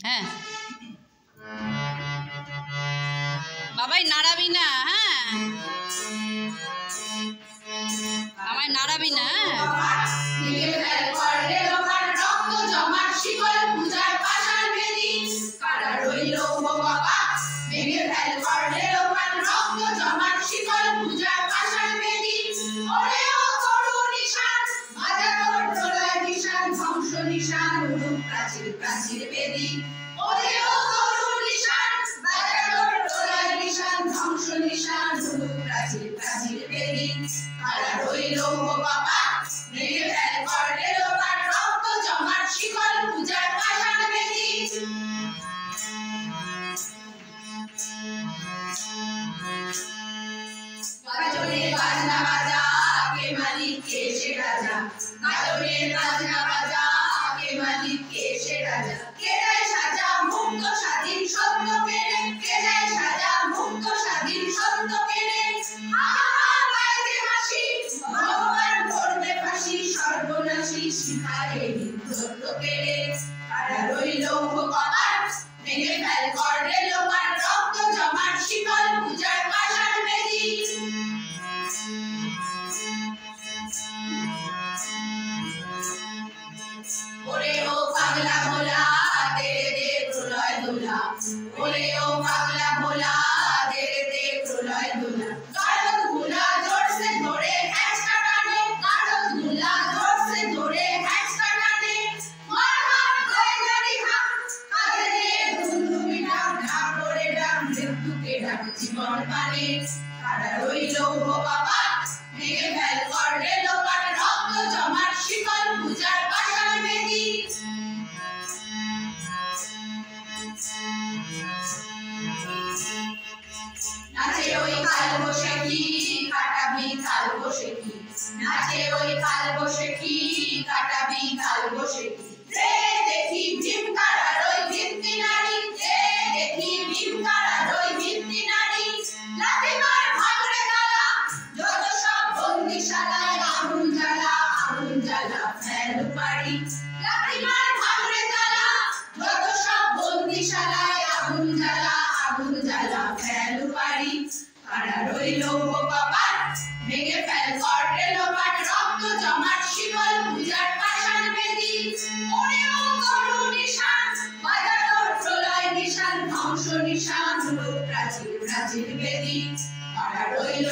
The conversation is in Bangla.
হ্যাঁ বাবাই নাড়াবি না, হ্যাঁ আমায় নাড়াবি না। প্রাচীর বেদি ওরে ও তরুণ নিশান বাজানোর প্রলয় নিশান ধ্বংস নিশান প্রাচীর প্রাচীর বেদি কারা রইল ও বাবা ভেঙে ফেল করলে লোকার রক্ত জমাট শিকল পূজার পাষাণ বেদি গাজনের বাজনা বাজা কে মালিক কে সে রাজা গাজনের বাজনা বাজা কে মালিক কে সে রাজা কে দেয় সাজা মুক্ত স্বাধীন সত্য কেড়ে কে দেয় সাজা মুক্ত স্বাধীন সত্য কেড়ে হা হা গাইতে হাসি ভগবান করবে ফাঁসি সর্বনাশী শিখায় হিন্দুত্ব কেড়ে কারা রইল কপাট ভেঙে ফেল করলে লোকার রক্ত জমাট শিকল পূজার পাষাণ বেদি ওরে ও পাগলা ভোলা দে দে প্রলয় দোলা ওরে ও পাগলা ভোলা দে দে প্রলয় দোলা গাঢ় ধুলা জোরসে ধরে হ্যাঁচকা টানে গাঢ় ধুলা জোরসে ধরে হ্যাঁচকা টানে মার মার করে জানি হাত কাঁধে নিয়ে ধুমধুমি ডাক ডাক করে ডাক মৃত্যুকে ডাক জীবন পানে কারা রইল ও বাবা ভেঙে ফেল করলে লোকার রক্ত জমাট শিকল পূজার পাষাণ বেদি নাচে ওই কাল বৈশাখী কাটাবি কাল বৈশাখী নাচে ওই কাল বৈশাখী কাটাবি কাল বৈশাখী রে দেখি ভীমকারার ওই ভিত্তি নারী রে দেখি ভীমকারার ওই ভিত্তি নারী লাঠি মার ভাঙড়ে তালা যত সব বন্দিশালায় আগুন জ্বালা ফেল পারি লাঠি মার ভাঙড়ে তালা যত সব বন্দিশালায় আগুন জ্বালা ফেল পারি কারা রইল ও কপাট ভেঙে ফেল করলে লোপাট রক্ত জমাট শিকল পূজার পাষাণ বেদি ওরে ও তরুণ নিশান বাজানোর প্রলয় নিশান ধ্বংস নিশান প্রাচীর প্রাচীর বেদি কারা রইল